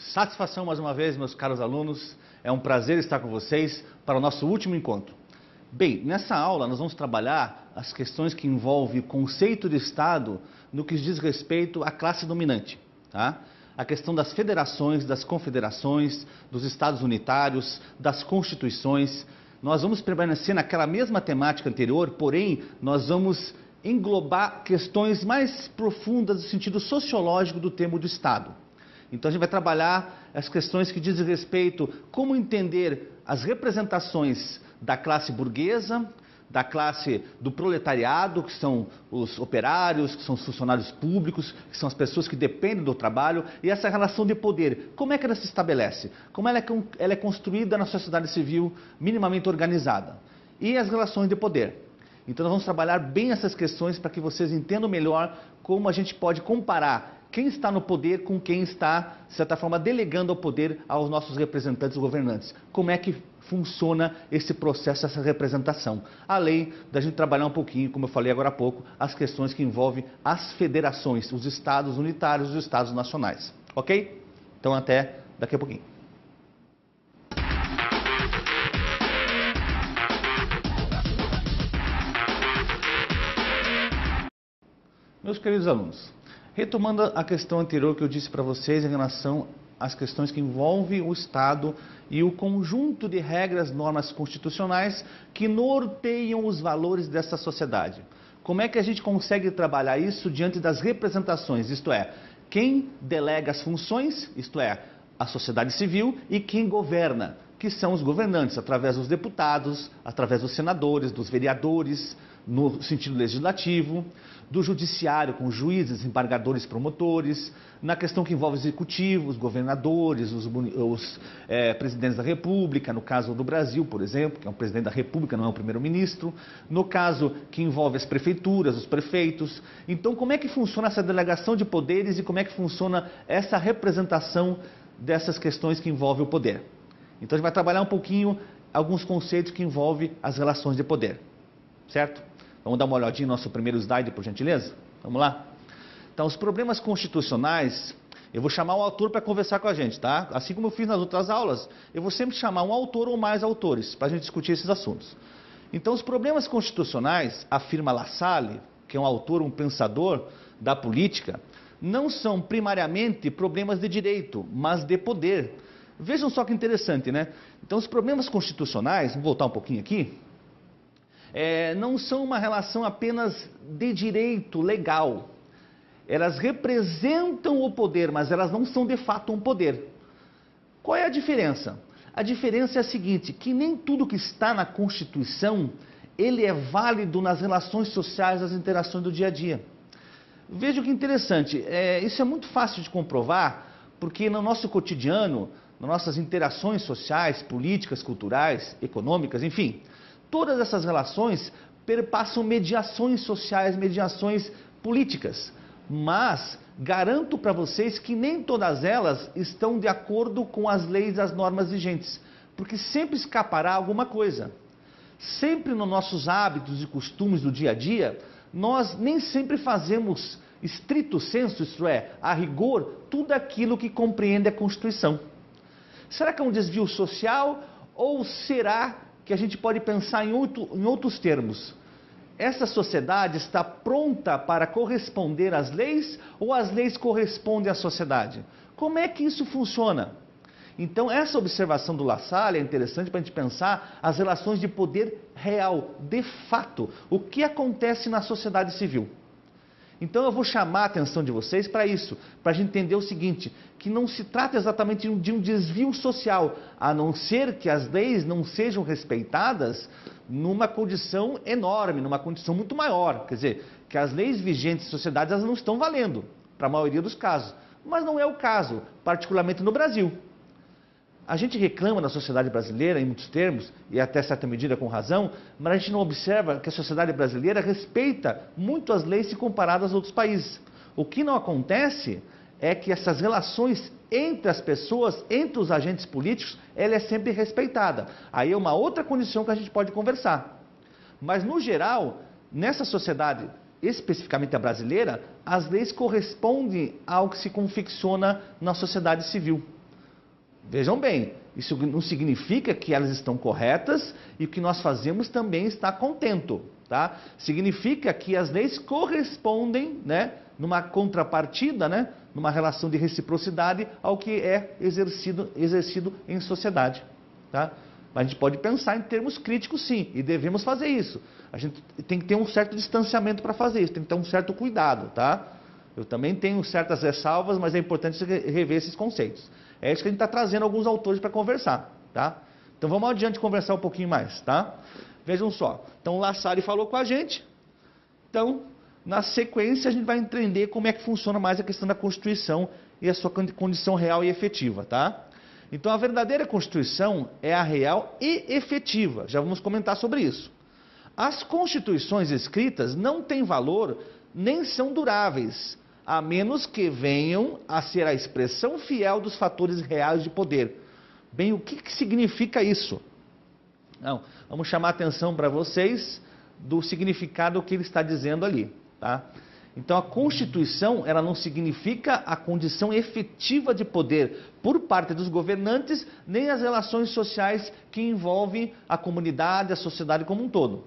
Satisfação mais uma vez, meus caros alunos. É um prazer estar com vocês para o nosso último encontro. Bem, nessa aula nós vamos trabalhar as questões que envolvem o conceito de Estado no que diz respeito à classe dominante, tá? A questão das federações, das confederações, dos Estados unitários, das constituições. Nós vamos permanecer naquela mesma temática anterior, porém nós vamos englobar questões mais profundas no sentido sociológico do termo do Estado. Então a gente vai trabalhar as questões que dizem respeito a como entender as representações da classe burguesa, da classe do proletariado, que são os operários, que são os funcionários públicos, que são as pessoas que dependem do trabalho, e essa relação de poder, como é que ela se estabelece? Como ela é construída na sociedade civil minimamente organizada? E as relações de poder. Então nós vamos trabalhar bem essas questões para que vocês entendam melhor como a gente pode comparar quem está no poder com quem está, de certa forma, delegando o poder aos nossos representantes governantes. Como é que funciona esse processo, essa representação? Além da gente trabalhar um pouquinho, como eu falei agora há pouco, as questões que envolvem as federações, os estados unitários e os estados nacionais. Ok? Então até daqui a pouquinho. Meus queridos alunos, retomando a questão anterior que eu disse para vocês em relação às questões que envolvem o Estado e o conjunto de regras, normas constitucionais que norteiam os valores dessa sociedade. Como é que a gente consegue trabalhar isso diante das representações? Isto é, quem delega as funções, isto é, a sociedade civil, e quem governa, que são os governantes, através dos deputados, através dos senadores, dos vereadores, no sentido legislativo, do judiciário com juízes, embargadores, promotores, na questão que envolve executivos, governadores, os presidentes da República, no caso do Brasil, por exemplo, que é um presidente da República, não é um primeiro-ministro, no caso que envolve as prefeituras, os prefeitos. Então, como é que funciona essa delegação de poderes e como é que funciona essa representação dessas questões que envolvem o poder? Então, a gente vai trabalhar um pouquinho alguns conceitos que envolvem as relações de poder, certo? Vamos dar uma olhadinha no nosso primeiro slide, por gentileza? Vamos lá? Então, os problemas constitucionais, eu vou chamar um autor para conversar com a gente, tá? Assim como eu fiz nas outras aulas, eu vou sempre chamar um autor ou mais autores para a gente discutir esses assuntos. Então, os problemas constitucionais, afirma La Salle, que é um autor, um pensador da política, não são primariamente problemas de direito, mas de poder. Vejam só que interessante, né? Então, os problemas constitucionais, vamos voltar um pouquinho aqui, não são uma relação apenas de direito legal. Elas representam o poder, mas elas não são de fato um poder. Qual é a diferença? A diferença é a seguinte, que nem tudo que está na Constituição, ele é válido nas relações sociais, nas interações do dia a dia. Veja que interessante, isso é muito fácil de comprovar, porque no nosso cotidiano, nas nossas interações sociais, políticas, culturais, econômicas, enfim, todas essas relações perpassam mediações sociais, mediações políticas. Mas garanto para vocês que nem todas elas estão de acordo com as leis e as normas vigentes. Porque sempre escapará alguma coisa. Sempre nos nossos hábitos e costumes do dia a dia, nós nem sempre fazemos estrito sensu, isto é, a rigor, tudo aquilo que compreende a Constituição. Será que é um desvio social ou será que a gente pode pensar em outros termos? Essa sociedade está pronta para corresponder às leis ou as leis correspondem à sociedade? Como é que isso funciona? Então, essa observação do La Salle é interessante para a gente pensar as relações de poder real, de fato, o que acontece na sociedade civil. Então eu vou chamar a atenção de vocês para isso, para a gente entender o seguinte, que não se trata exatamente de um desvio social, a não ser que as leis não sejam respeitadas numa condição enorme, numa condição muito maior. Quer dizer, que as leis vigentes em sociedades elas não estão valendo, para a maioria dos casos. Mas não é o caso, particularmente no Brasil. A gente reclama da sociedade brasileira, em muitos termos, e até certa medida com razão, mas a gente não observa que a sociedade brasileira respeita muito as leis se comparadas aos outros países. O que não acontece é que essas relações entre as pessoas, entre os agentes políticos, ela é sempre respeitada. Aí é uma outra condição que a gente pode conversar. Mas, no geral, nessa sociedade, especificamente a brasileira, as leis correspondem ao que se confecciona na sociedade civil. Vejam bem, isso não significa que elas estão corretas e o que nós fazemos também está contento, tá? Significa que as leis correspondem, né, numa contrapartida, né, numa relação de reciprocidade ao que é exercido em sociedade, tá? Mas a gente pode pensar em termos críticos, sim, e devemos fazer isso. A gente tem que ter um certo distanciamento para fazer isso, tem que ter um certo cuidado, tá? Eu também tenho certas ressalvas, mas é importante rever esses conceitos. É isso que a gente está trazendo alguns autores para conversar, tá? Então vamos adiante conversar um pouquinho mais, tá? Vejam só. Então o Lassalle falou com a gente. Então, na sequência, a gente vai entender como é que funciona mais a questão da Constituição e a sua condição real e efetiva, tá? Então a verdadeira Constituição é a real e efetiva. Já vamos comentar sobre isso. As constituições escritas não têm valor nem são duráveis, a menos que venham a ser a expressão fiel dos fatores reais de poder. Bem, o que significa isso? Não, vamos chamar a atenção para vocês do significado que ele está dizendo ali, tá? Então a Constituição, ela não significa a condição efetiva de poder por parte dos governantes, nem as relações sociais que envolvem a comunidade, a sociedade como um todo.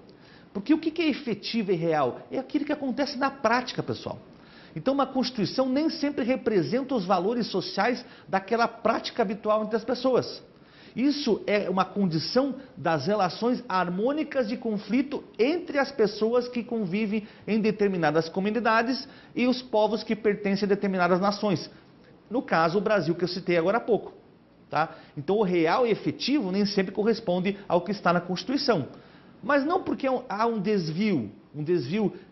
Porque o que é efetivo e real? É aquilo que acontece na prática, pessoal. Então uma Constituição nem sempre representa os valores sociais daquela prática habitual entre as pessoas. Isso é uma condição das relações harmônicas de conflito entre as pessoas que convivem em determinadas comunidades e os povos que pertencem a determinadas nações. No caso, o Brasil que eu citei agora há pouco, tá? Então o real e efetivo nem sempre corresponde ao que está na Constituição. Mas não porque há um desvio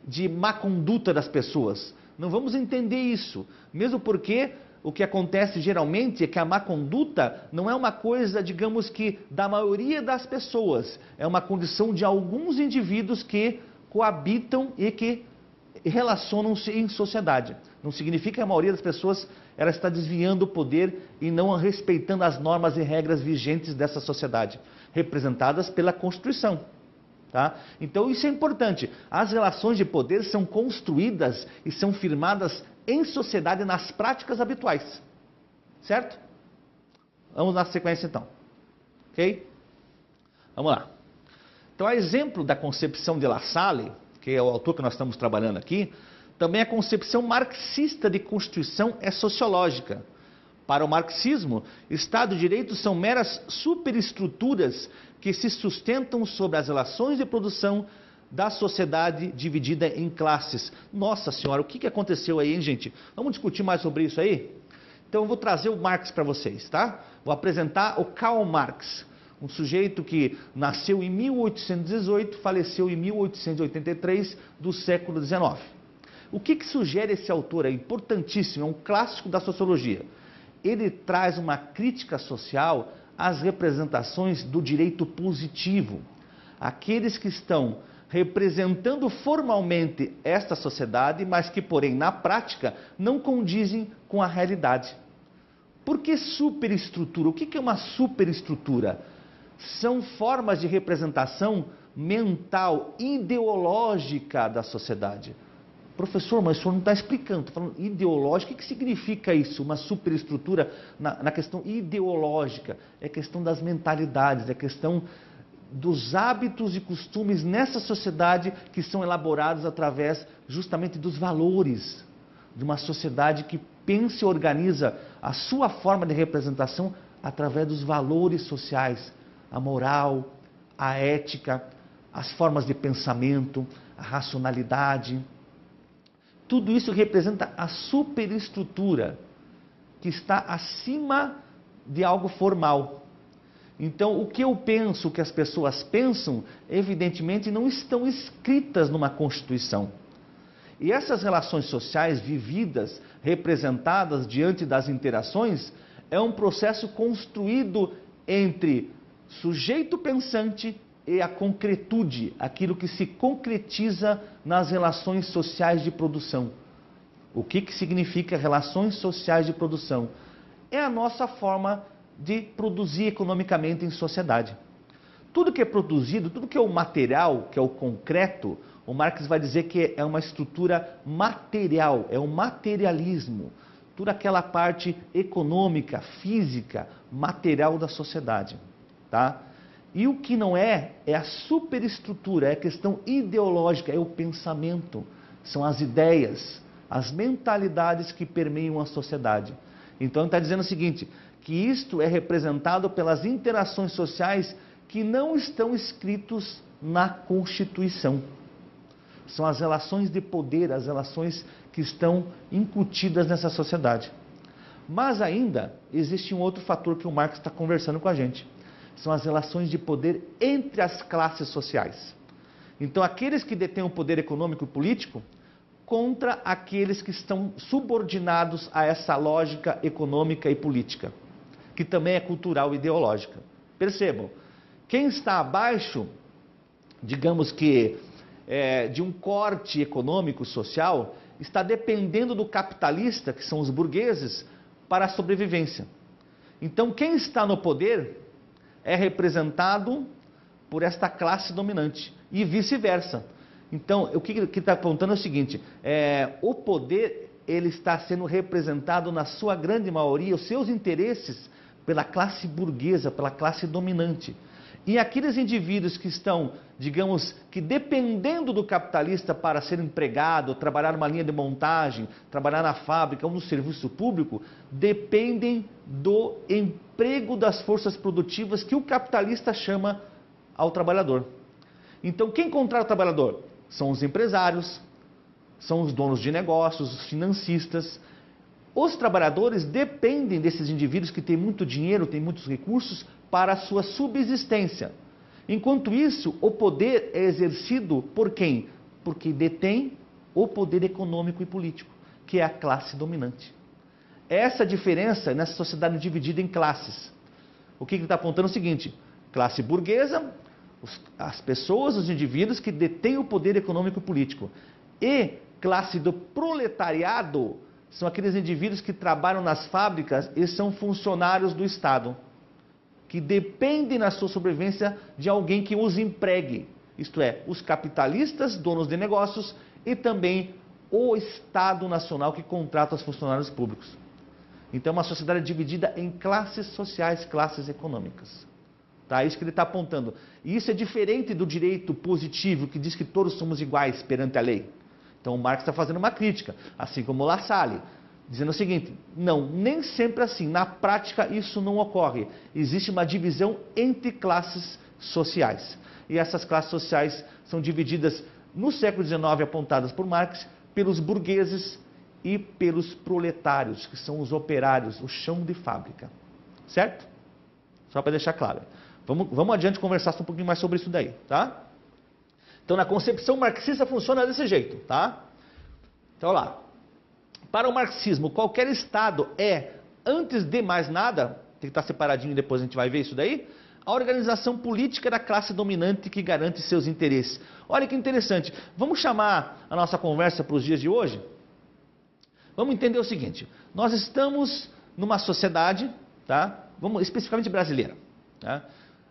de má conduta das pessoas. Não vamos entender isso, mesmo porque o que acontece geralmente é que a má conduta não é uma coisa, digamos que, da maioria das pessoas. É uma condição de alguns indivíduos que coabitam e que relacionam-se em sociedade. Não significa que a maioria das pessoas ela está desviando o poder e não respeitando as normas e regras vigentes dessa sociedade, representadas pela Constituição. Tá? Então isso é importante. As relações de poder são construídas e são firmadas em sociedade nas práticas habituais. Certo? Vamos na sequência então. Ok? Vamos lá. Então, a exemplo da concepção de Lassalle, que é o autor que nós estamos trabalhando aqui, também a concepção marxista de Constituição é sociológica. Para o marxismo, Estado e Direito são meras superestruturas que se sustentam sobre as relações de produção da sociedade dividida em classes. Nossa senhora, o que aconteceu aí, hein, gente? Vamos discutir mais sobre isso aí? Então eu vou trazer o Marx para vocês, tá? Vou apresentar o Karl Marx, um sujeito que nasceu em 1818, faleceu em 1883 do século XIX. O que sugere esse autor? É importantíssimo, é um clássico da sociologia. Ele traz uma crítica social às representações do direito positivo. Aqueles que estão representando formalmente esta sociedade, mas que, porém, na prática, não condizem com a realidade. Por que superestrutura? O que é uma superestrutura? São formas de representação mental, ideológica da sociedade. Professor, mas o senhor não está explicando, está falando ideológico. O que significa isso? Uma superestrutura na questão ideológica. É questão das mentalidades, é questão dos hábitos e costumes nessa sociedade que são elaborados através justamente dos valores de uma sociedade que pensa e organiza a sua forma de representação através dos valores sociais, a moral, a ética, as formas de pensamento, a racionalidade. Tudo isso representa a superestrutura que está acima de algo formal. Então, o que eu penso, o que as pessoas pensam, evidentemente não estão escritas numa Constituição. E essas relações sociais vividas, representadas diante das interações, é um processo construído entre sujeito pensante e a concretude, aquilo que se concretiza nas relações sociais de produção. O que significa relações sociais de produção? É a nossa forma de produzir economicamente em sociedade. Tudo que é produzido, tudo que é o material, que é o concreto, o Marx vai dizer que é uma estrutura material, é o materialismo. toda aquela parte econômica, física, material da sociedade, tá? E o que não é a superestrutura, é a questão ideológica, é o pensamento, são as ideias, as mentalidades que permeiam a sociedade. Então, ele está dizendo o seguinte, que isto é representado pelas interações sociais que não estão escritos na Constituição. São as relações de poder, as relações que estão incutidas nessa sociedade. Mas ainda existe um outro fator que o Marx está conversando com a gente. São as relações de poder entre as classes sociais. Então, aqueles que detêm o poder econômico e político contra aqueles que estão subordinados a essa lógica econômica e política, que também é cultural e ideológica. Percebam, quem está abaixo, digamos que de um corte econômico, social, está dependendo do capitalista, que são os burgueses, para a sobrevivência. Então, quem está no poder é representado por esta classe dominante e vice-versa. Então, o que está apontando é o seguinte, o poder ele está sendo representado na sua grande maioria, os seus interesses pela classe burguesa, pela classe dominante. E aqueles indivíduos que estão, digamos, que dependendo do capitalista para ser empregado, trabalhar numa linha de montagem, trabalhar na fábrica ou no serviço público, dependem do emprego das forças produtivas que o capitalista chama ao trabalhador. Então, quem contrata o trabalhador? São os empresários, são os donos de negócios, os financistas. Os trabalhadores dependem desses indivíduos que têm muito dinheiro, têm muitos recursos para a sua subsistência. Enquanto isso, o poder é exercido por quem? Por quem detém o poder econômico e político, que é a classe dominante. Essa diferença nessa sociedade dividida em classes. O que ele está apontando é o seguinte, classe burguesa, as pessoas, os indivíduos que detêm o poder econômico e político. E classe do proletariado, são aqueles indivíduos que trabalham nas fábricas e são funcionários do Estado, que dependem na sua sobrevivência de alguém que os empregue. Isto é, os capitalistas, donos de negócios e também o Estado Nacional que contrata os funcionários públicos. Então é uma sociedade dividida em classes sociais, classes econômicas. Tá? Isso que ele está apontando. E isso é diferente do direito positivo que diz que todos somos iguais perante a lei. Então o Marx está fazendo uma crítica, assim como o La Salle, dizendo o seguinte, não, nem sempre assim, na prática isso não ocorre. Existe uma divisão entre classes sociais. E essas classes sociais são divididas no século XIX, apontadas por Marx, pelos burgueses e pelos proletários, que são os operários, o chão de fábrica. Certo? Só para deixar claro. Vamos adiante conversar um pouquinho mais sobre isso daí, tá? Então, na concepção marxista funciona desse jeito, tá? Então, olha lá. Para o marxismo, qualquer Estado é, antes de mais nada, tem que estar separadinho, depois a gente vai ver isso daí, a organização política da classe dominante que garante seus interesses. Olha que interessante. Vamos chamar a nossa conversa para os dias de hoje? Vamos entender o seguinte. Nós estamos numa sociedade, tá? Especificamente brasileira. Tá?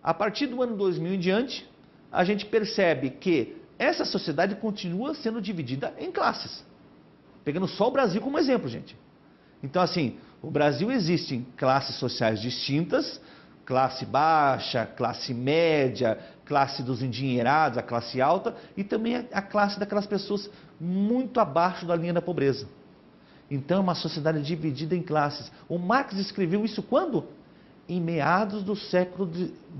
A partir do ano 2000 em diante, a gente percebe que essa sociedade continua sendo dividida em classes. Pegando só o Brasil como exemplo, gente. Então, assim, o Brasil existe em classes sociais distintas, classe baixa, classe média, classe dos endinheirados, a classe alta, e também a classe daquelas pessoas muito abaixo da linha da pobreza. Então, é uma sociedade dividida em classes. O Marx escreveu isso quando? Em meados do século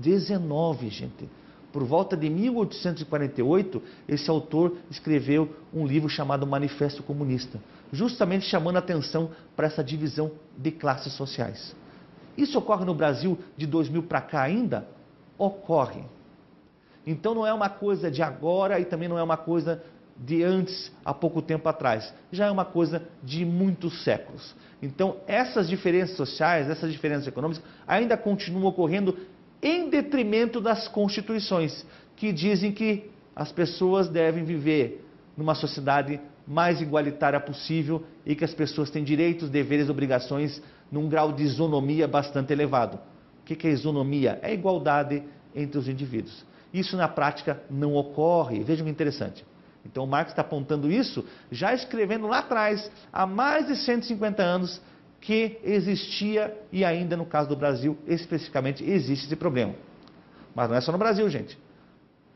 XIX, gente. Por volta de 1848, esse autor escreveu um livro chamado Manifesto Comunista, justamente chamando a atenção para essa divisão de classes sociais. Isso ocorre no Brasil de 2000 para cá ainda? Ocorre. Então não é uma coisa de agora e também não é uma coisa de antes, há pouco tempo atrás. Já é uma coisa de muitos séculos. Então essas diferenças sociais, essas diferenças econômicas ainda continuam ocorrendo em detrimento das constituições, que dizem que as pessoas devem viver numa sociedade mais igualitária possível e que as pessoas têm direitos, deveres e obrigações num grau de isonomia bastante elevado. O que é isonomia? É igualdade entre os indivíduos. Isso na prática não ocorre. Vejam que interessante. Então o Marx está apontando isso, já escrevendo lá atrás, há mais de 150 anos, que existia e ainda no caso do Brasil, especificamente, existe esse problema. Mas não é só no Brasil, gente.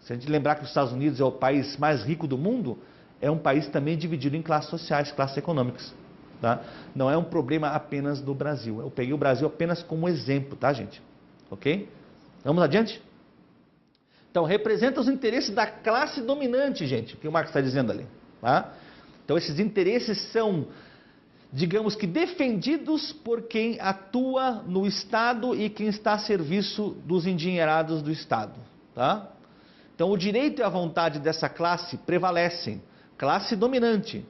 Se a gente lembrar que os Estados Unidos é o país mais rico do mundo, é um país também dividido em classes sociais, classes econômicas. Tá? Não é um problema apenas do Brasil. Eu peguei o Brasil apenas como exemplo, tá, gente? Ok? Vamos adiante? Então, representa os interesses da classe dominante, gente, o que o Marx está dizendo ali. Tá? Então, esses interesses são, digamos que, defendidos por quem atua no Estado e quem está a serviço dos endinheirados do Estado. Tá? Então, o direito e a vontade dessa classe prevalecem. Classe dominante.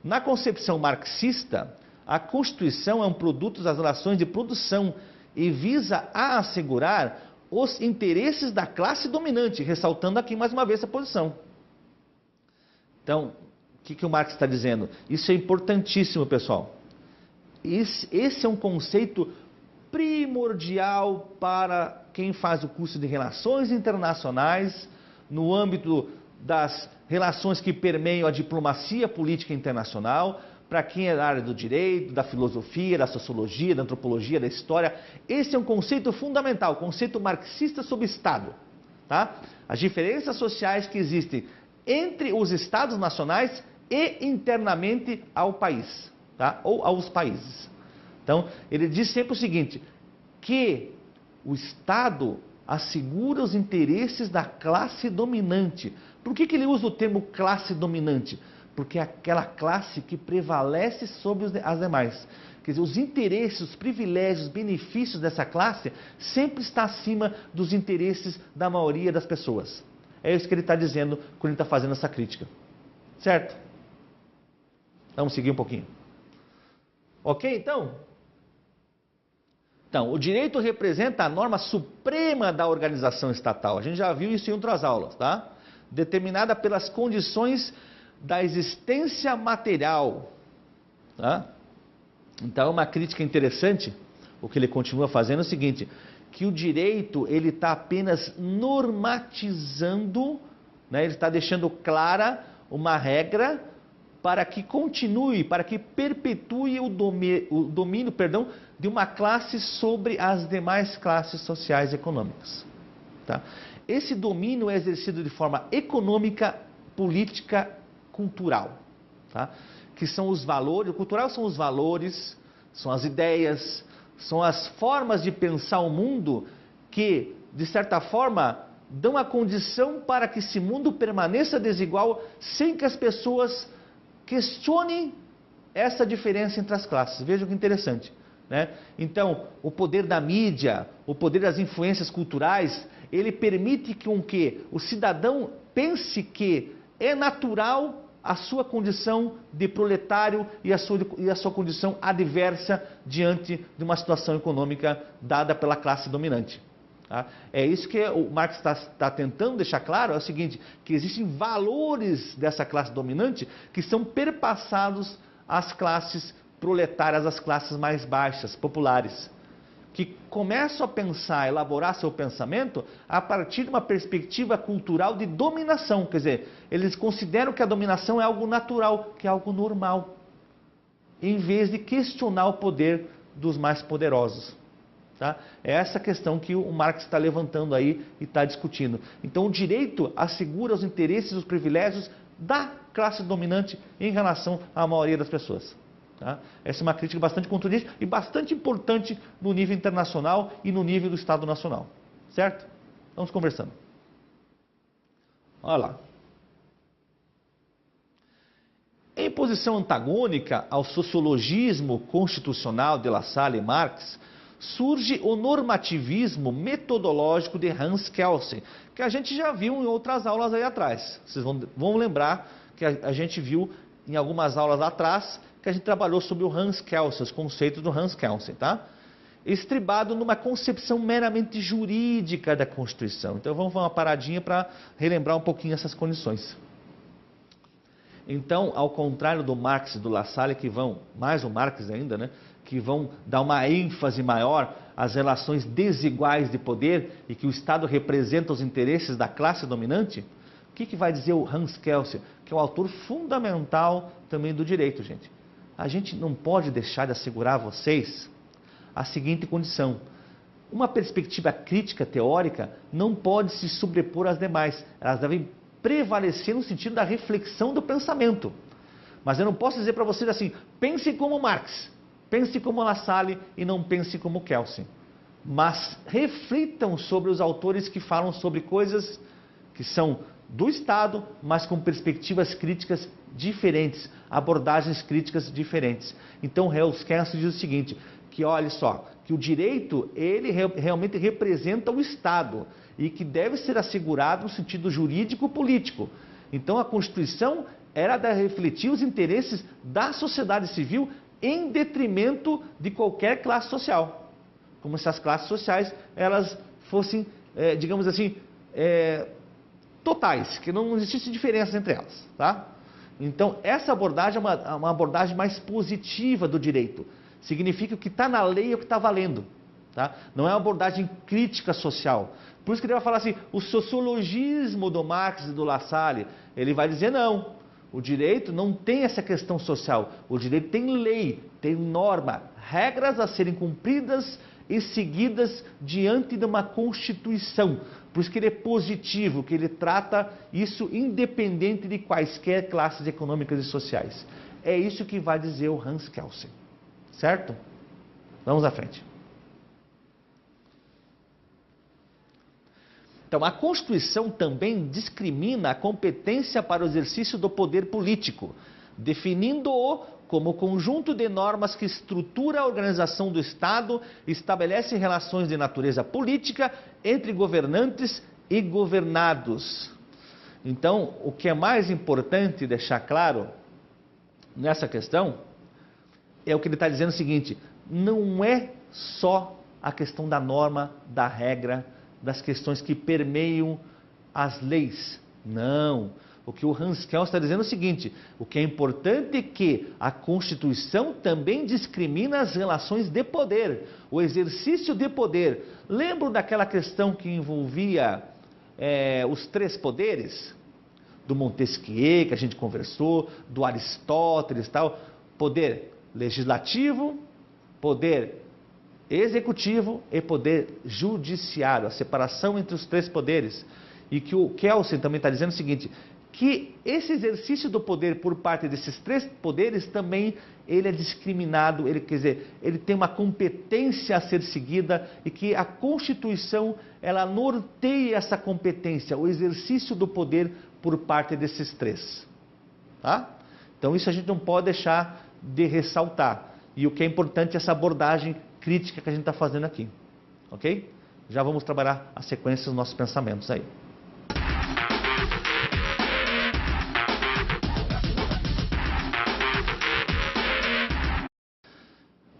Na concepção marxista, a Constituição é um produto das relações de produção e visa a assegurar os interesses da classe dominante, ressaltando aqui mais uma vez essa posição. Então, o que o Marx está dizendo? Isso é importantíssimo, pessoal. Esse é um conceito primordial para quem faz o curso de Relações Internacionais, no âmbito das relações que permeiam a diplomacia política internacional, para quem é da área do direito, da filosofia, da sociologia, da antropologia, da história. Esse é um conceito fundamental, conceito marxista sobre Estado. Tá? As diferenças sociais que existem entre os Estados nacionais e internamente ao país, tá? Ou aos países. Então, ele diz sempre o seguinte, que o Estado assegura os interesses da classe dominante. Por que ele usa o termo classe dominante? Porque é aquela classe que prevalece sobre as demais. Quer dizer, os interesses, os privilégios, os benefícios dessa classe sempre está acima dos interesses da maioria das pessoas. É isso que ele está dizendo quando ele está fazendo essa crítica. Certo? Vamos seguir um pouquinho. Ok, então? Então, o direito representa a norma suprema da organização estatal. A gente já viu isso em outras aulas, tá? Determinada pelas condições da existência material. Tá? Então, é uma crítica interessante, o que ele continua fazendo é o seguinte, que o direito, ele está apenas normatizando, né? Ele está deixando clara uma regra para que continue, para que perpetue o domínio, de uma classe sobre as demais classes sociais e econômicas. Tá? Esse domínio é exercido de forma econômica, política, cultural. Tá? Que são os valores, o cultural são os valores, são as ideias, são as formas de pensar o mundo que, de certa forma, dão a condição para que esse mundo permaneça desigual sem que as pessoas questionem essa diferença entre as classes. Vejam que interessante. Né? Então, o poder da mídia, o poder das influências culturais, ele permite que o cidadão pense que é natural a sua condição de proletário e a sua condição adversa diante de uma situação econômica dada pela classe dominante. Tá? É isso que o Marx está tentando deixar claro, é o seguinte, que existem valores dessa classe dominante que são perpassados às classes proletárias, às classes mais baixas, populares, que começam a pensar, a elaborar seu pensamento a partir de uma perspectiva cultural de dominação, quer dizer, eles consideram que a dominação é algo natural, que é algo normal, em vez de questionar o poder dos mais poderosos. Tá? É essa questão que o Marx está levantando aí e está discutindo. Então o direito assegura os interesses e os privilégios da classe dominante em relação à maioria das pessoas. Tá? Essa é uma crítica bastante contundente e bastante importante no nível internacional e no nível do Estado Nacional. Certo? Vamos conversando. Olha lá. Em posição antagônica ao sociologismo constitucional de La Salle e Marx, surge o normativismo metodológico de Hans Kelsen, que a gente já viu em outras aulas aí atrás. Vocês vão lembrar que a gente viu em algumas aulas atrás que a gente trabalhou sobre o Hans Kelsen, os conceitos do Hans Kelsen, tá? Estribado numa concepção meramente jurídica da Constituição. Então vamos dar uma paradinha para relembrar um pouquinho essas condições. Então, ao contrário do Marx e do La Salle, que vão, mais o Marx ainda, né? Que vão dar uma ênfase maior às relações desiguais de poder e que o Estado representa os interesses da classe dominante, o que vai dizer o Hans Kelsen, que é o autor fundamental também do direito, gente? a gente não pode deixar de assegurar a vocês a seguinte condição. Uma perspectiva crítica teórica não pode se sobrepor às demais. Elas devem prevalecer no sentido da reflexão do pensamento. Mas eu não posso dizer para vocês assim, pense como Marx, pense como La Salle e não pense como Kelsen. Mas reflitam sobre os autores que falam sobre coisas que são do Estado, mas com perspectivas críticas diferentes, abordagens críticas diferentes. Então, Hans Kelsen diz o seguinte, que olha só, que o direito, ele realmente representa o Estado e que deve ser assegurado no sentido jurídico-político. Então, a Constituição era de refletir os interesses da sociedade civil em detrimento de qualquer classe social. Como se as classes sociais, elas fossem, digamos assim, totais, que não existisse diferença entre elas, tá? Então, essa abordagem é uma abordagem mais positiva do direito. Significa que o que está na lei é o que está valendo, tá? Não é uma abordagem crítica social. Por isso que ele vai falar assim, o sociologismo do Marx e do La Salle, ele vai dizer não, o direito não tem essa questão social, o direito tem lei, tem norma, regras a serem cumpridas e seguidas diante de uma Constituição. Por isso que ele é positivo, que ele trata isso independente de quaisquer classes econômicas e sociais. É isso que vai dizer o Hans Kelsen. Certo? Vamos à frente. Então, a Constituição também discrimina a competência para o exercício do poder político, definindo-o como conjunto de normas que estrutura a organização do Estado e estabelece relações de natureza política entre governantes e governados. Então, o que é mais importante deixar claro nessa questão é o que ele está dizendo o seguinte, não é só a questão da norma, da regra, das questões que permeiam as leis. Não. O que o Hans Kelsen está dizendo é o seguinte, o que é importante é que a Constituição também discrimina as relações de poder, o exercício de poder. Lembram daquela questão que envolvia os três poderes? Do Montesquieu, que a gente conversou, do Aristóteles e tal. Poder legislativo, poder executivo e poder judiciário, a separação entre os três poderes. E que o Kelsen também está dizendo o seguinte, que esse exercício do poder por parte desses três poderes também ele é discriminado, ele, quer dizer, ele tem uma competência a ser seguida e que a Constituição ela norteia essa competência, o exercício do poder por parte desses três. Tá? Então isso a gente não pode deixar de ressaltar. E o que é importante é essa abordagem crítica que a gente está fazendo aqui. Ok? Já vamos trabalhar a sequência dos nossos pensamentos aí.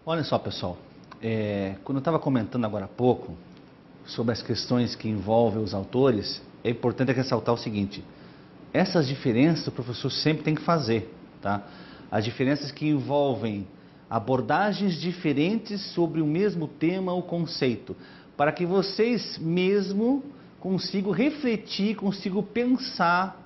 Olha só, pessoal. Quando eu estava comentando agora há pouco sobre as questões que envolvem os autores, é importante ressaltar o seguinte. Essas diferenças o professor sempre tem que fazer, tá? As diferenças que envolvem abordagens diferentes sobre o mesmo tema ou conceito, para que vocês mesmo consigam refletir, consigam pensar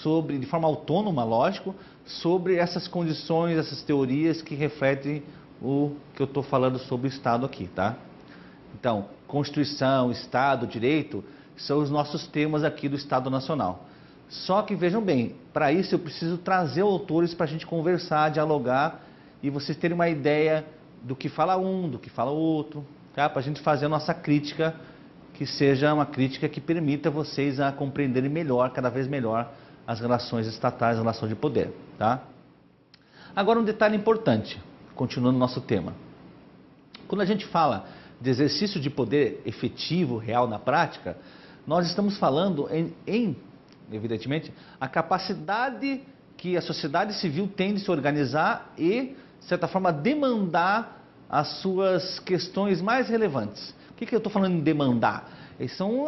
sobre, de forma autônoma, lógico, sobre essas condições, essas teorias que refletem o que eu estou falando sobre o Estado aqui, tá? Então, Constituição, Estado, Direito, são os nossos temas aqui do Estado Nacional. Só que vejam bem, para isso eu preciso trazer autores para a gente conversar, dialogar e vocês terem uma ideia do que fala um, do que fala o outro, tá? Para a gente fazer a nossa crítica, que seja uma crítica que permita vocês a compreenderem melhor, cada vez melhor, as relações estatais, as relações de poder, tá? Agora um detalhe importante, continuando o nosso tema. Quando a gente fala de exercício de poder efetivo, real na prática, nós estamos falando evidentemente, a capacidade que a sociedade civil tem de se organizar e, de certa forma, demandar as suas questões mais relevantes. O que eu estou falando em demandar? São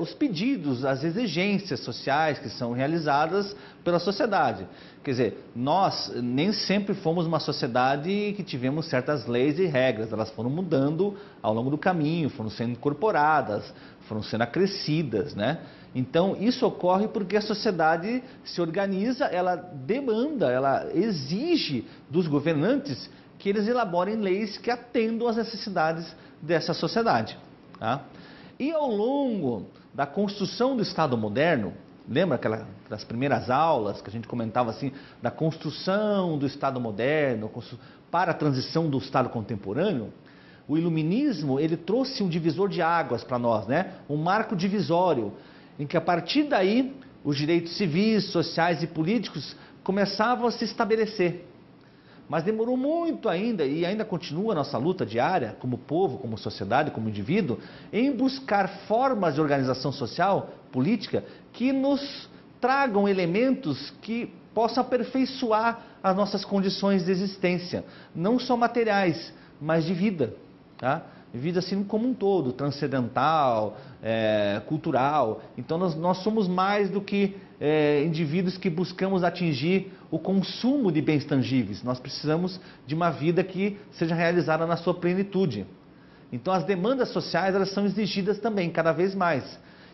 os pedidos, as exigências sociais que são realizadas pela sociedade. Quer dizer, nós nem sempre fomos uma sociedade que tivemos certas leis e regras, elas foram mudando ao longo do caminho, foram sendo incorporadas, foram sendo acrescidas, né? Então, isso ocorre porque a sociedade se organiza, ela demanda, ela exige dos governantes que eles elaborem leis que atendam às necessidades dessa sociedade, tá? E ao longo da construção do Estado moderno, lembra das primeiras aulas que a gente comentava assim, da construção do Estado moderno para a transição do Estado contemporâneo? O iluminismo, ele trouxe um divisor de águas para nós, né? Um marco divisório, em que a partir daí os direitos civis, sociais e políticos começavam a se estabelecer. Mas demorou muito ainda, e ainda continua a nossa luta diária, como povo, como sociedade, como indivíduo, em buscar formas de organização social, política, que nos tragam elementos que possam aperfeiçoar as nossas condições de existência, não só materiais, mas de vida, tá? Vida assim como um todo, transcendental, cultural. Então nós somos mais do que indivíduos que buscamos atingir o consumo de bens tangíveis. Nós precisamos de uma vida que seja realizada na sua plenitude. Então as demandas sociais, elas são exigidas também, cada vez mais.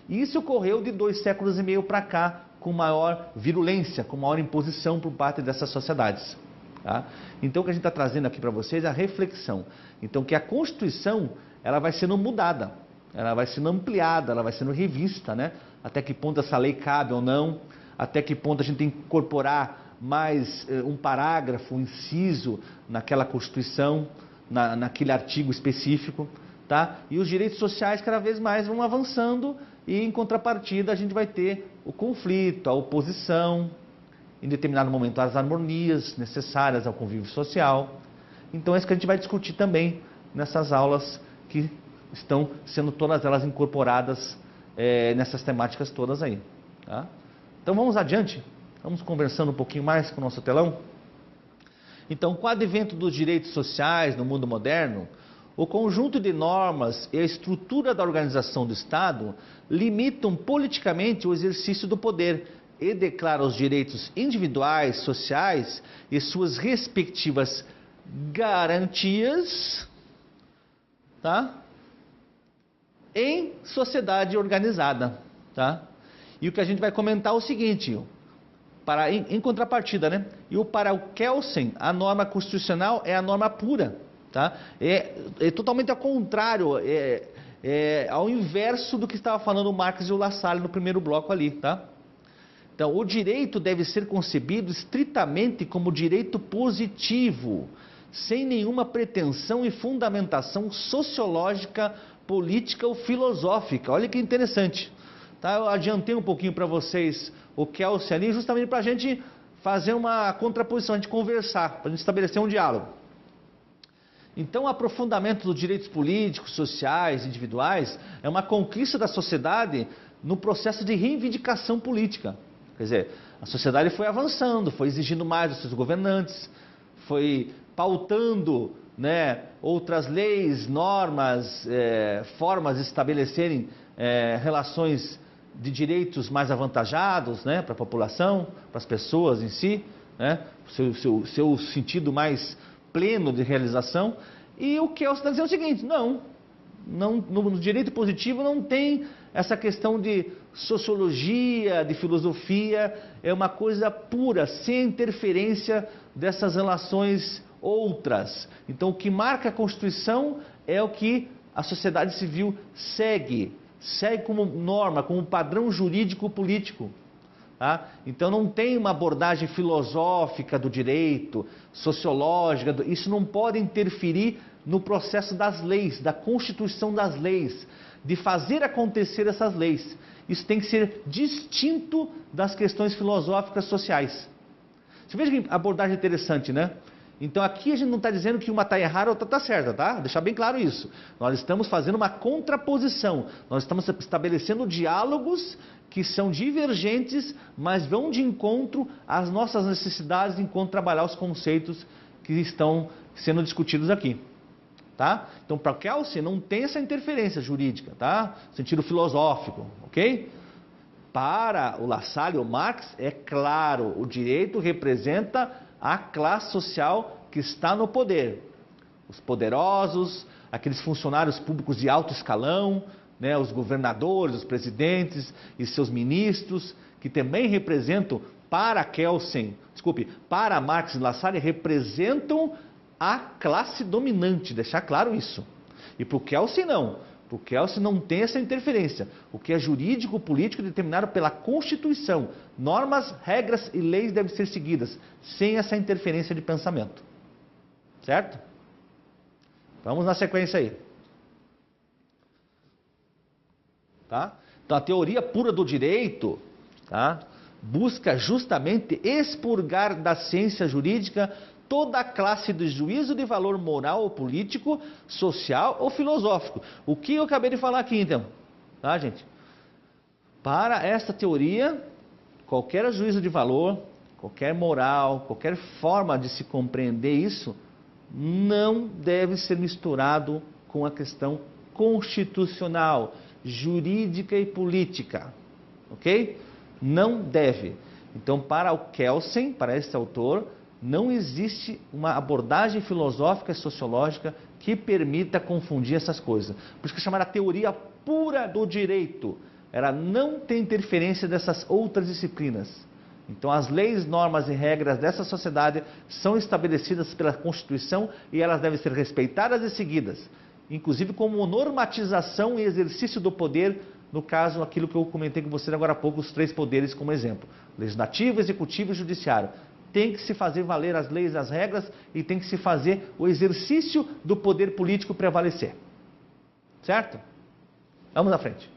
E isso ocorreu de 2,5 séculos para cá, com maior virulência, com maior imposição por parte dessas sociedades. Tá? Então o que a gente está trazendo aqui para vocês é a reflexão. Então que a Constituição, ela vai sendo mudada, ela vai sendo ampliada, ela vai sendo revista, né? Até que ponto essa lei cabe ou não, até que ponto a gente tem que incorporar mais um parágrafo, um inciso naquela Constituição, naquele artigo específico, tá? E os direitos sociais cada vez mais vão avançando e em contrapartida a gente vai ter o conflito, a oposição, em determinado momento as harmonias necessárias ao convívio social. Então é isso que a gente vai discutir também nessas aulas que estão sendo todas elas incorporadas nessas temáticas todas aí. Tá? Então vamos adiante, vamos conversando um pouquinho mais com o nosso telão. Então, com o advento dos direitos sociais no mundo moderno, o conjunto de normas e a estrutura da organização do Estado limitam politicamente o exercício do poder e declara os direitos individuais, sociais e suas respectivas garantias, tá? Em sociedade organizada, tá? E o que a gente vai comentar é o seguinte, em contrapartida, né? Para o Kelsen, a norma constitucional é a norma pura, tá? É totalmente ao contrário, ao inverso do que estava falando o Marx e o Lassalle no primeiro bloco ali, tá? Então, o direito deve ser concebido estritamente como direito positivo, sem nenhuma pretensão e fundamentação sociológica, política ou filosófica. Olha que interessante. Tá? Eu adiantei um pouquinho para vocês o Kelsen ali, justamente para a gente fazer uma contraposição, a gente conversar, para a gente estabelecer um diálogo. Então, o aprofundamento dos direitos políticos, sociais, individuais, é uma conquista da sociedade no processo de reivindicação política. Quer dizer, a sociedade foi avançando, foi exigindo mais dos seus governantes, foi pautando, né, outras leis, normas, formas de estabelecerem relações de direitos mais avantajados, né, para a população, para as pessoas em si, né, seu sentido mais pleno de realização. E o Kelsen está dizendo o seguinte, no direito positivo não tem essa questão de sociologia, de filosofia, é uma coisa pura, sem interferência dessas relações outras. Então o que marca a Constituição é o que a sociedade civil segue como norma, como padrão jurídico político. Tá? Então não tem uma abordagem filosófica do direito, sociológica, isso não pode interferir no processo das leis, da constituição das leis, de fazer acontecer essas leis. Isso tem que ser distinto das questões filosóficas sociais. Você veja que abordagem interessante, né? Então aqui a gente não está dizendo que uma está errada ou outra está certa, tá? Deixar bem claro isso. Nós estamos fazendo uma contraposição, nós estamos estabelecendo diálogos que são divergentes, mas vão de encontro às nossas necessidades enquanto trabalhar os conceitos que estão sendo discutidos aqui. tá? Então, para Kelsen não tem essa interferência jurídica, tá? Sentido filosófico, ok? Para o Lassalle ou Marx, é claro, o direito representa a classe social que está no poder. Os poderosos, aqueles funcionários públicos de alto escalão, né, os governadores, os presidentes e seus ministros, que também representam, para Kelsen, para Marx e Lassalle, representam a classe dominante, deixar claro isso. E para o Kelsen não. Para o Kelsen não tem essa interferência. O que é jurídico, político, determinado pela Constituição. Normas, regras e leis devem ser seguidas, sem essa interferência de pensamento. Certo? Vamos na sequência aí. Tá? Então a teoria pura do direito, tá, busca justamente expurgar da ciência jurídica toda a classe de juízo de valor moral ou político, social ou filosófico. O que eu acabei de falar aqui, então? Tá, gente? Para esta teoria, qualquer juízo de valor, qualquer moral, qualquer forma de se compreender isso, não deve ser misturado com a questão constitucional, jurídica e política. Ok? Não deve. Então, para o Kelsen, para esse autor, não existe uma abordagem filosófica e sociológica que permita confundir essas coisas. Por isso que é chamada teoria pura do direito. Ela não tem interferência dessas outras disciplinas. Então as leis, normas e regras dessa sociedade são estabelecidas pela Constituição e elas devem ser respeitadas e seguidas. Inclusive como normatização e exercício do poder, no caso, aquilo que eu comentei com vocês agora há pouco, os 3 poderes como exemplo. Legislativo, Executivo e Judiciário. Tem que se fazer valer as leis, as regras e tem que se fazer o exercício do poder político prevalecer. Certo? Vamos à frente.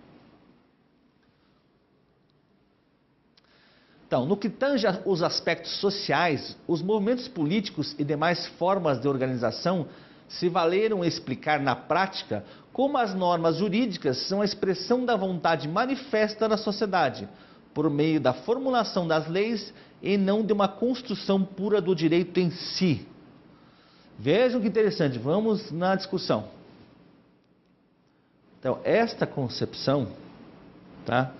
Então, no que tange os aspectos sociais, os movimentos políticos e demais formas de organização se valeram explicar na prática como as normas jurídicas são a expressão da vontade manifesta da sociedade, por meio da formulação das leis e não de uma construção pura do direito em si. Vejam que interessante, vamos na discussão. Então, esta concepção, tá,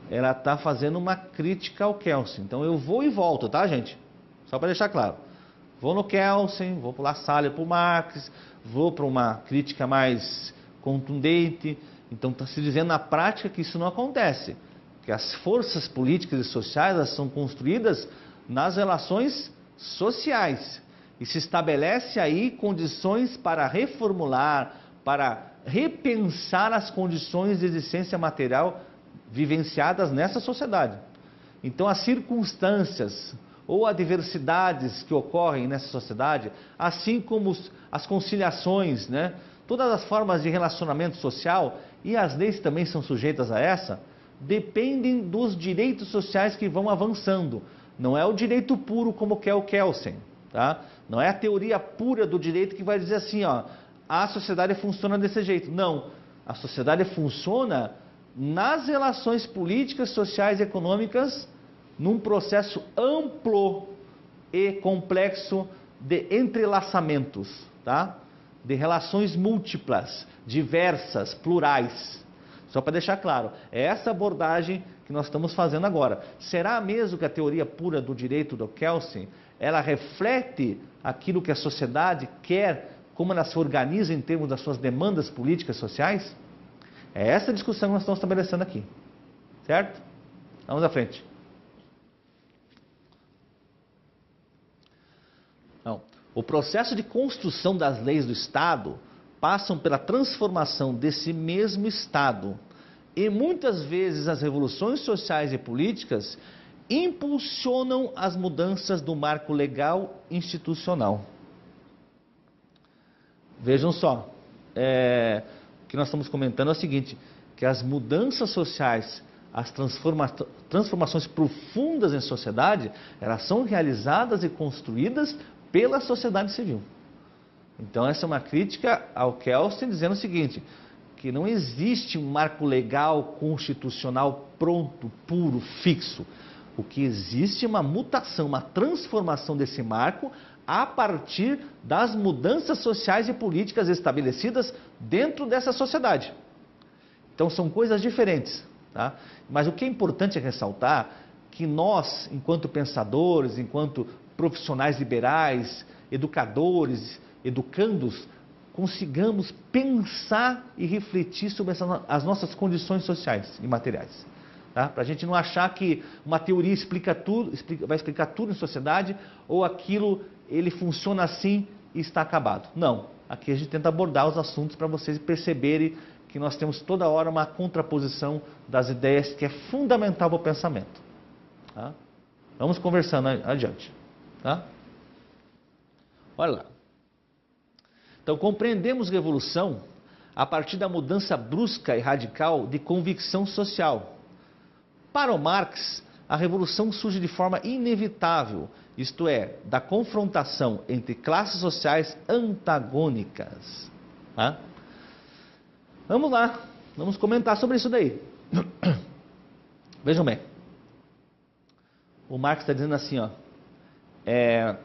ela está fazendo uma crítica ao Kelsen. Então, eu vou e volto, tá, gente? Só para deixar claro. Vou no Kelsen, vou para o Lassalle, para o Marx, vou para uma crítica mais contundente. Então, está se dizendo na prática que isso não acontece. Que as forças políticas e sociais elas são construídas nas relações sociais. E se estabelece aí condições para reformular, para repensar as condições de existência material vivenciadas nessa sociedade. Então, as circunstâncias ou adversidades que ocorrem nessa sociedade, assim como as conciliações, né? Todas as formas de relacionamento social, e as leis também são sujeitas a essa, dependem dos direitos sociais que vão avançando. Não é o direito puro como quer o Kelsen, tá? Não é a teoria pura do direito que vai dizer assim, ó, a sociedade funciona desse jeito. Não, a sociedade funciona nas relações políticas, sociais e econômicas, num processo amplo e complexo de entrelaçamentos, tá? De relações múltiplas, diversas, plurais. Só para deixar claro, é essa abordagem que nós estamos fazendo agora. Será mesmo que a teoria pura do direito do Kelsen, ela reflete aquilo que a sociedade quer, como ela se organiza em termos das suas demandas políticas sociais? É essa discussão que nós estamos estabelecendo aqui. Certo? Vamos à frente. Não. O processo de construção das leis do Estado passam pela transformação desse mesmo Estado. E muitas vezes as revoluções sociais e políticas impulsionam as mudanças do marco legal institucional. Vejam só, o que nós estamos comentando é o seguinte, que as mudanças sociais, as transformações profundas em sociedade, elas são realizadas e construídas pela sociedade civil. Então essa é uma crítica ao Kelsen dizendo o seguinte, que não existe um marco legal constitucional pronto, puro, fixo. O que existe é uma mutação, uma transformação desse marco a partir das mudanças sociais e políticas estabelecidas dentro dessa sociedade. Então são coisas diferentes, tá? Mas o que é importante é ressaltar que nós, enquanto pensadores, enquanto profissionais liberais, educadores, educandos, consigamos pensar e refletir sobre as nossas condições sociais e materiais. Tá? Para a gente não achar que uma teoria explica tudo, vai explicar tudo em sociedade, ou aquilo ele funciona assim e está acabado. Não, aqui a gente tenta abordar os assuntos para vocês perceberem que nós temos toda hora uma contraposição das ideias que é fundamental para o pensamento. Tá? Vamos conversando adiante. Tá? Olha lá. Então compreendemos revolução a partir da mudança brusca e radical de convicção social. Para o Marx, a revolução surge de forma inevitável, isto é, da confrontação entre classes sociais antagônicas. Tá? Vamos lá, vamos comentar sobre isso daí. Vejam bem, o Marx está dizendo assim, ó, é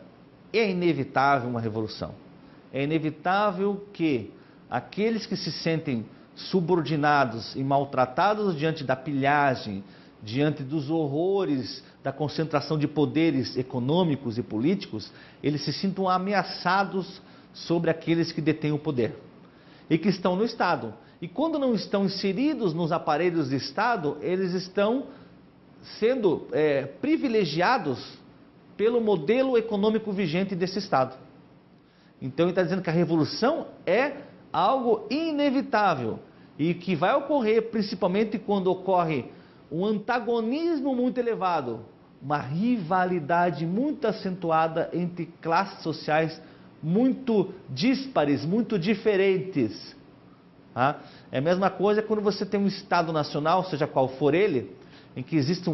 inevitável uma revolução. É inevitável que aqueles que se sentem subordinados e maltratados diante da pilhagem, diante dos horrores da concentração de poderes econômicos e políticos, eles se sintam ameaçados sobre aqueles que detêm o poder e que estão no Estado. E quando não estão inseridos nos aparelhos de Estado, eles estão sendo privilegiados pelo modelo econômico vigente desse Estado. Então ele está dizendo que a revolução é algo inevitável e que vai ocorrer principalmente quando ocorre um antagonismo muito elevado, uma rivalidade muito acentuada entre classes sociais muito díspares, muito diferentes. Tá? É a mesma coisa quando você tem um Estado nacional, seja qual for ele, em que existe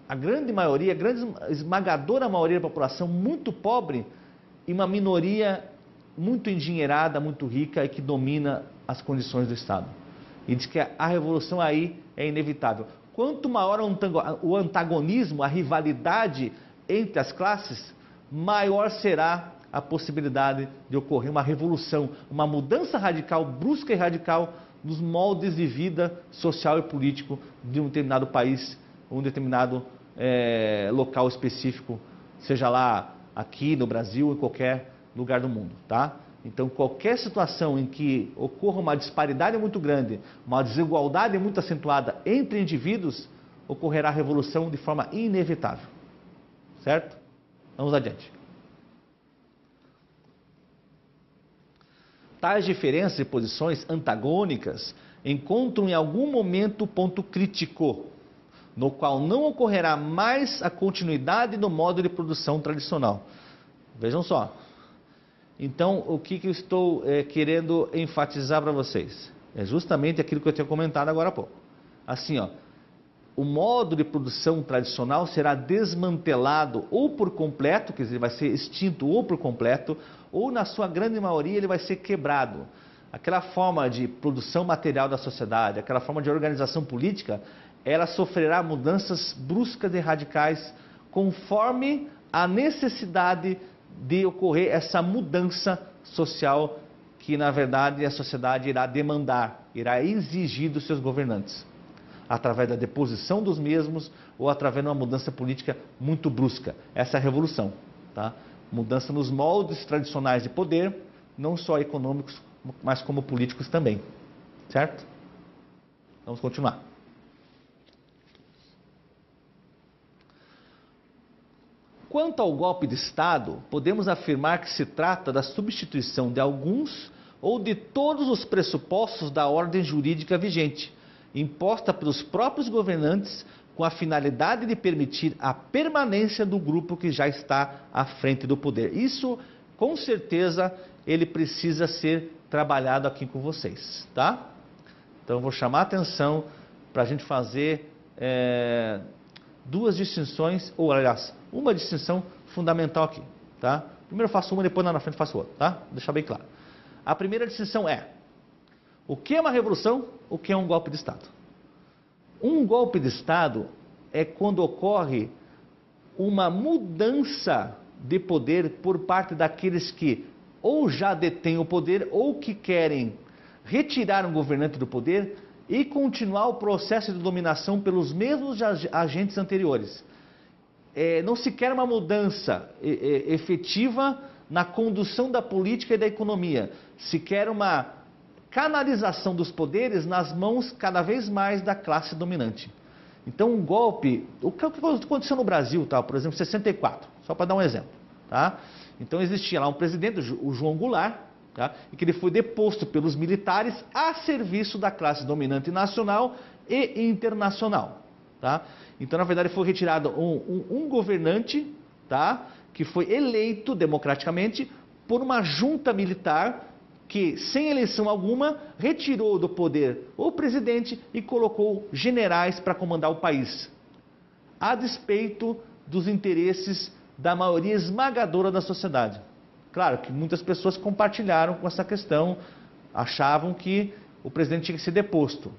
a grande maioria, a grande esmagadora maioria da população muito pobre e uma minoria muito endinheirada, muito rica e que domina as condições do Estado. E diz que a revolução aí é inevitável. Quanto maior o antagonismo, a rivalidade entre as classes, maior será a possibilidade de ocorrer uma revolução, uma mudança radical, brusca e radical, nos moldes de vida social e político de um determinado país, um determinado local específico, seja lá aqui no Brasil ou em qualquer lugar do mundo, tá? Então, qualquer situação em que ocorra uma disparidade muito grande, uma desigualdade muito acentuada entre indivíduos, ocorrerá a revolução de forma inevitável. Certo? Vamos adiante. Tais diferenças e posições antagônicas encontram em algum momento o ponto crítico, no qual não ocorrerá mais a continuidade do modo de produção tradicional. Vejam só. Então, o que eu estou querendo enfatizar para vocês? É justamente aquilo que eu tinha comentado agora há pouco. Assim, ó, o modo de produção tradicional será desmantelado ou por completo, quer dizer, vai ser extinto ou por completo, ou na sua grande maioria ele vai ser quebrado. Aquela forma de produção material da sociedade, aquela forma de organização política, ela sofrerá mudanças bruscas e radicais conforme a necessidade de ocorrer essa mudança social que, na verdade, a sociedade irá demandar, irá exigir dos seus governantes, através da deposição dos mesmos ou através de uma mudança política muito brusca. Essa é a revolução, tá? Mudança nos moldes tradicionais de poder, não só econômicos, mas como políticos também, certo? Vamos continuar. Quanto ao golpe de Estado, podemos afirmar que se trata da substituição de alguns ou de todos os pressupostos da ordem jurídica vigente, imposta pelos próprios governantes com a finalidade de permitir a permanência do grupo que já está à frente do poder. Isso, com certeza, ele precisa ser trabalhado aqui com vocês, tá? Então, eu vou chamar a atenção para a gente fazer duas distinções, ou aliás, uma distinção fundamental aqui, tá? Primeiro eu faço uma, depois lá na frente faço outra, tá? Vou deixar bem claro. A primeira distinção é: o que é uma revolução, o que é um golpe de Estado? Um golpe de Estado é quando ocorre uma mudança de poder por parte daqueles que ou já detêm o poder ou que querem retirar um governante do poder e continuar o processo de dominação pelos mesmos agentes anteriores. Não se quer uma mudança efetiva na condução da política e da economia. Se quer uma canalização dos poderes nas mãos cada vez mais da classe dominante. Então, um golpe... O que aconteceu no Brasil, tá? Por exemplo, em 64, só para dar um exemplo. Tá? Então, existia lá um presidente, o João Goulart, tá? E que ele foi deposto pelos militares a serviço da classe dominante nacional e internacional. Tá? Então, na verdade, foi retirado um governante, tá? Que foi eleito democraticamente por uma junta militar que, sem eleição alguma, retirou do poder o presidente e colocou generais para comandar o país, a despeito dos interesses da maioria esmagadora da sociedade. Claro que muitas pessoas compartilharam com essa questão, achavam que o presidente tinha que ser deposto.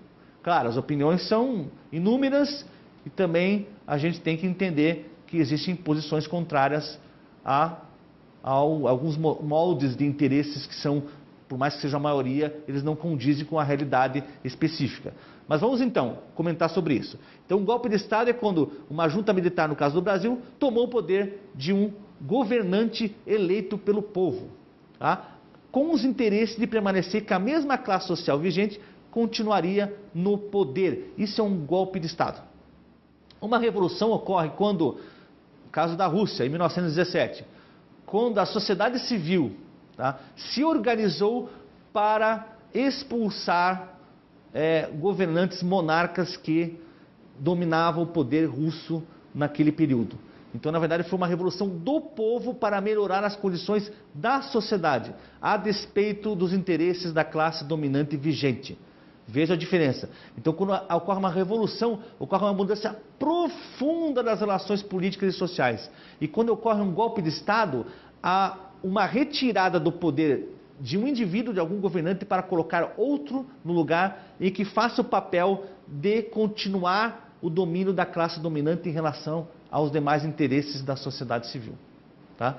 Claro, as opiniões são inúmeras e também a gente tem que entender que existem posições contrárias a alguns moldes de interesses que são, por mais que seja a maioria, eles não condizem com a realidade específica. Mas vamos então comentar sobre isso. Então, um golpe de Estado é quando uma junta militar, no caso do Brasil, tomou o poder de um governante eleito pelo povo, tá? Com os interesses de permanecer que a mesma classe social vigente continuaria no poder. Isso é um golpe de Estado. Uma revolução ocorre quando, no caso da Rússia, em 1917, quando a sociedade civil, tá, se organizou para expulsar governantes monarcas que dominavam o poder russo naquele período. Então, na verdade, foi uma revolução do povo para melhorar as condições da sociedade, a despeito dos interesses da classe dominante vigente. Veja a diferença. Então, quando ocorre uma revolução, ocorre uma mudança profunda das relações políticas e sociais. E quando ocorre um golpe de Estado, há uma retirada do poder de um indivíduo, de algum governante, para colocar outro no lugar e que faça o papel de continuar o domínio da classe dominante em relação aos demais interesses da sociedade civil. Tá?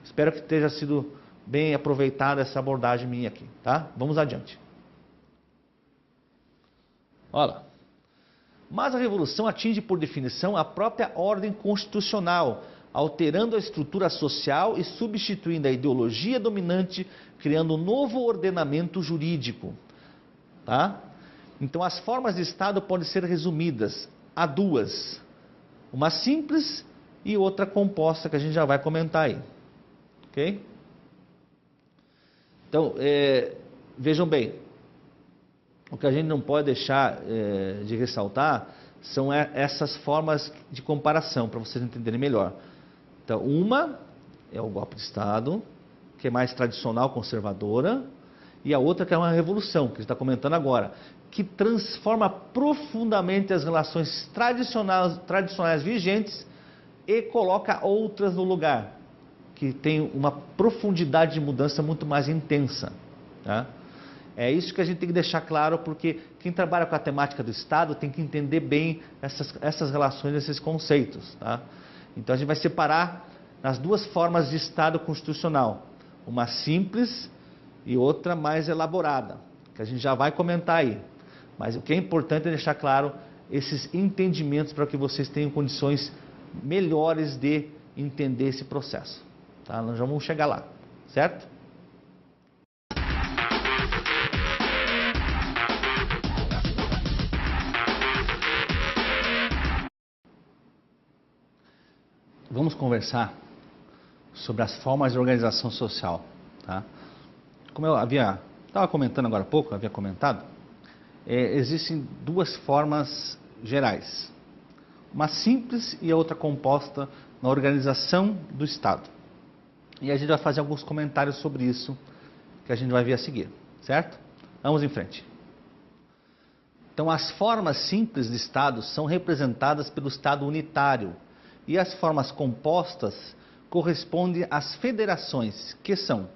Espero que tenha sido bem aproveitada essa abordagem minha aqui. Tá? Vamos adiante. Olha, mas a revolução atinge por definição a própria ordem constitucional, alterando a estrutura social e substituindo a ideologia dominante, criando um novo ordenamento jurídico. Tá? Então, as formas de Estado podem ser resumidas a duas. Uma simples e outra composta, que a gente já vai comentar aí. Ok? Então, vejam bem, o que a gente não pode deixar de ressaltar são essas formas de comparação, para vocês entenderem melhor. Então, uma é o golpe de Estado, que é mais tradicional, conservadora, e a outra que é uma revolução, que a gente está comentando agora, que transforma profundamente as relações tradicionais vigentes e coloca outras no lugar, que tem uma profundidade de mudança muito mais intensa. Tá? É isso que a gente tem que deixar claro, porque quem trabalha com a temática do Estado tem que entender bem essas relações, esses conceitos. Tá? Então a gente vai separar nas duas formas de Estado constitucional, uma simples e outra mais elaborada, que a gente já vai comentar aí. Mas o que é importante é deixar claro esses entendimentos para que vocês tenham condições melhores de entender esse processo. Tá? Nós já vamos chegar lá, certo? Vamos conversar sobre as formas de organização social. Tá? Como eu estava comentando agora há pouco, havia comentado, existem duas formas gerais. Uma simples e a outra composta na organização do Estado. E a gente vai fazer alguns comentários sobre isso, que a gente vai ver a seguir, certo? Vamos em frente. Então, as formas simples de Estado são representadas pelo Estado unitário, e as formas compostas correspondem às federações, que são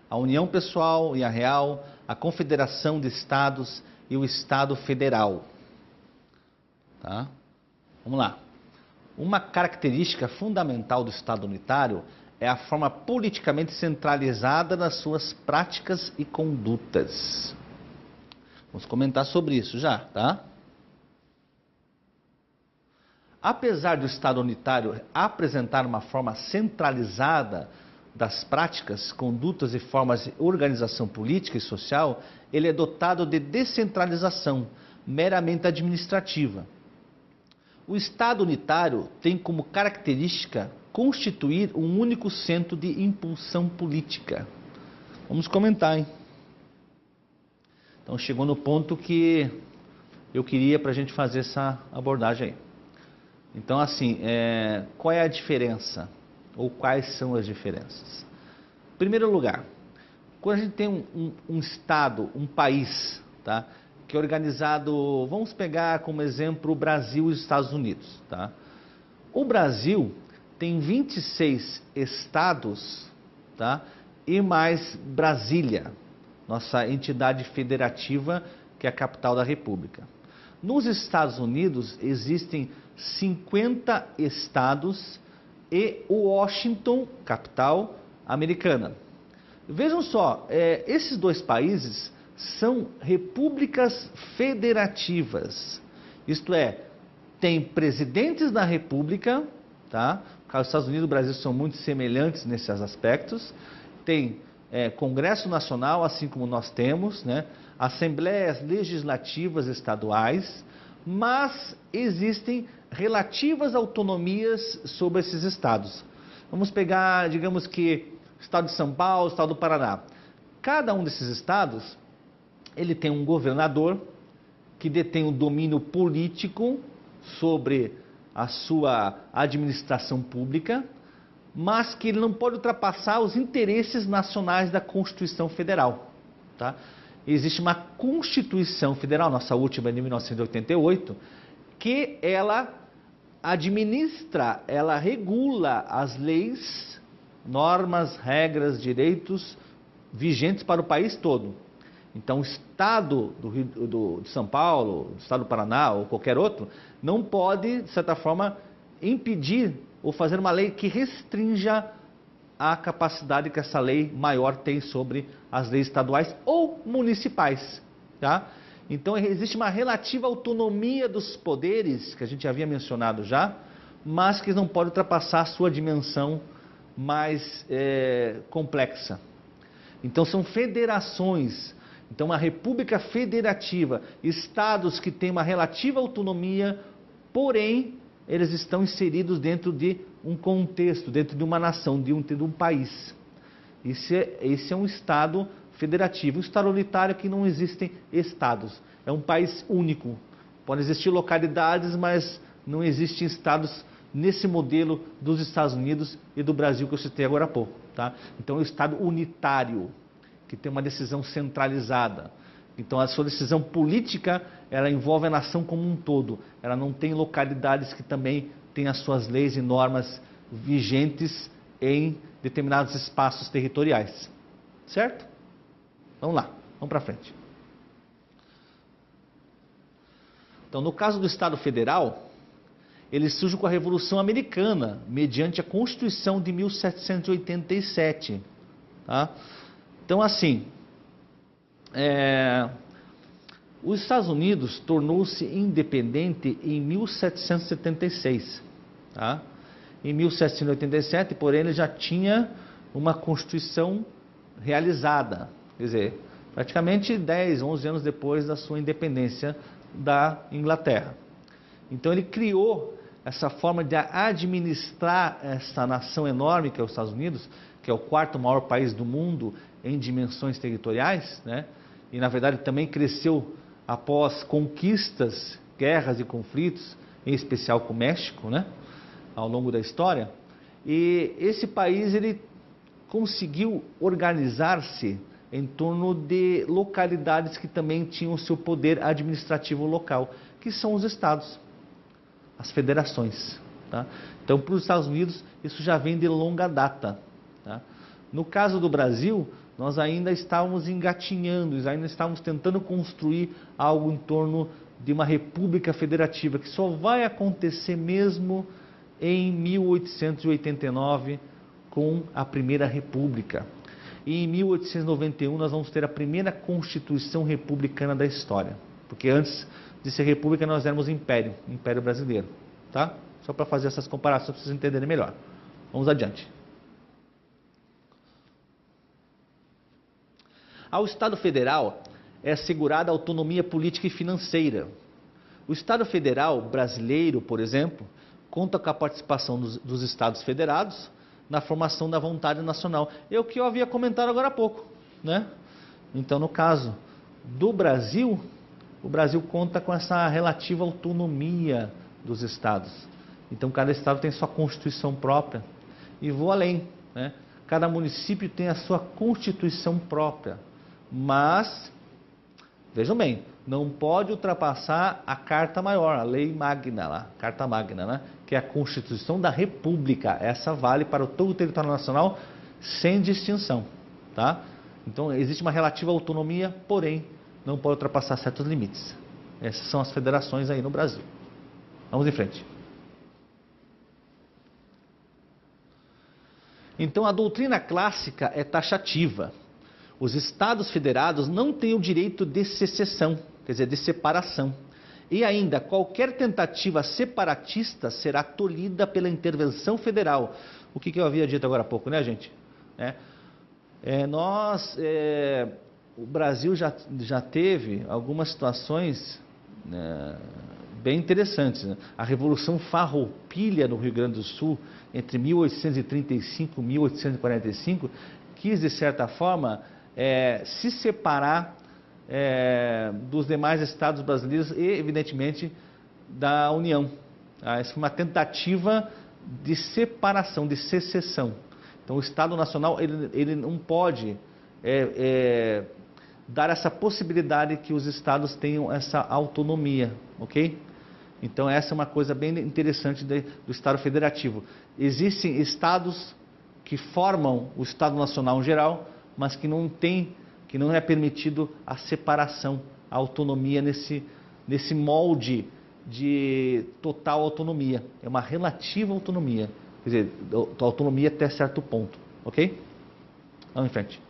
a União Pessoal e a Real, a Confederação de Estados e o Estado Federal. Tá? Vamos lá. Uma característica fundamental do Estado unitário é a forma politicamente centralizada nas suas práticas e condutas. Vamos comentar sobre isso já, tá? Apesar do Estado unitário apresentar uma forma centralizada das práticas, condutas e formas de organização política e social, ele é dotado de descentralização, meramente administrativa. O Estado unitário tem como característica constituir um único centro de impulsão política. Vamos comentar, hein? Então chegou no ponto que eu queria para a gente fazer essa abordagem aí. Então assim, qual é a diferença? Ou quais são as diferenças? Em primeiro lugar, quando a gente tem um Estado, um país, tá, que é organizado, vamos pegar como exemplo o Brasil e os Estados Unidos. Tá? O Brasil tem 26 estados, tá, e mais Brasília, nossa entidade federativa, que é a capital da República. Nos Estados Unidos existem 50 estados e Washington, capital americana. Vejam só, esses dois países são repúblicas federativas, isto é, tem presidentes da república, tá? Os Estados Unidos e o Brasil são muito semelhantes nesses aspectos, tem Congresso Nacional, assim como nós temos, né? Assembleias legislativas estaduais, mas existem relativas autonomias sobre esses estados. Vamos pegar, digamos que, o estado de São Paulo, o estado do Paraná. Cada um desses estados, ele tem um governador que detém o domínio político sobre a sua administração pública, mas que ele não pode ultrapassar os interesses nacionais da Constituição Federal. Tá? Existe uma Constituição Federal, nossa última é de 1988, que ela administra, ela regula as leis, normas, regras, direitos vigentes para o país todo. Então, o Estado de São Paulo, o Estado do Paraná ou qualquer outro, não pode, de certa forma, impedir ou fazer uma lei que restrinja a capacidade que essa lei maior tem sobre as leis estaduais ou municipais. Tá? Então, existe uma relativa autonomia dos poderes, que a gente havia mencionado já, mas que não pode ultrapassar a sua dimensão mais complexa. Então, são federações. Então, uma república federativa, estados que têm uma relativa autonomia, porém, eles estão inseridos dentro de um contexto, dentro de uma nação, dentro de um país. Esse é um estado federativo. O estado unitário é que não existem estados. É um país único. Podem existir localidades, mas não existem estados nesse modelo dos Estados Unidos e do Brasil que eu citei agora há pouco. Tá? Então, é um estado unitário, que tem uma decisão centralizada. Então, a sua decisão política, ela envolve a nação como um todo. Ela não tem localidades que também têm as suas leis e normas vigentes em determinados espaços territoriais. Certo? Vamos lá, vamos para frente. Então, no caso do Estado Federal, ele surge com a Revolução Americana, mediante a Constituição de 1787. Tá? Então, assim, os Estados Unidos tornou-se independente em 1776. Tá? Em 1787, porém, ele já tinha uma Constituição realizada. Quer dizer, praticamente 10, 11 anos depois da sua independência da Inglaterra. Então, ele criou essa forma de administrar essa nação enorme que é os Estados Unidos, que é o quarto maior país do mundo em dimensões territoriais, né? E na verdade também cresceu após conquistas, guerras e conflitos, em especial com o México, né? Ao longo da história. E esse país ele conseguiu organizar-se em torno de localidades que também tinham o seu poder administrativo local, que são os estados, as federações. Tá? Então, para os Estados Unidos, isso já vem de longa data. Tá? No caso do Brasil, nós ainda estávamos engatinhando, ainda estávamos tentando construir algo em torno de uma república federativa, que só vai acontecer mesmo em 1889 com a Primeira República. E em 1891 nós vamos ter a primeira Constituição Republicana da história. Porque antes de ser república nós éramos império brasileiro. Tá? Só para fazer essas comparações para vocês entenderem melhor. Vamos adiante. Ao Estado Federal é assegurada a autonomia política e financeira. O Estado Federal brasileiro, por exemplo, conta com a participação dos Estados Federados na formação da vontade nacional. É o que eu havia comentado agora há pouco, né? Então, no caso do Brasil, o Brasil conta com essa relativa autonomia dos Estados. Então, cada Estado tem sua Constituição própria. E vou além, né? Cada município tem a sua Constituição própria. Mas, vejam bem, não pode ultrapassar a Carta Maior, a Lei Magna, lá, Carta Magna, né? Que é a Constituição da República. Essa vale para todo o território nacional sem distinção. Tá? Então, existe uma relativa autonomia, porém, não pode ultrapassar certos limites. Essas são as federações aí no Brasil. Vamos em frente. Então, a doutrina clássica é taxativa. Os Estados Federados não têm o direito de secessão, quer dizer, de separação. E ainda, qualquer tentativa separatista será tolhida pela intervenção federal. O que eu havia dito agora há pouco, né, gente? O Brasil já teve algumas situações bem interessantes, né? A Revolução Farroupilha no Rio Grande do Sul, entre 1835 e 1845, quis, de certa forma, se separar dos demais estados brasileiros e, evidentemente, da União. Essa foi uma tentativa de separação, de secessão. Então, o Estado Nacional ele não pode dar essa possibilidade que os estados tenham essa autonomia, ok? Então, essa é uma coisa bem interessante do Estado Federativo. Existem estados que formam o Estado Nacional em geral, mas que não é permitido a separação, a autonomia nesse molde de total autonomia. É uma relativa autonomia, quer dizer, autonomia até certo ponto, ok? Vamos em frente.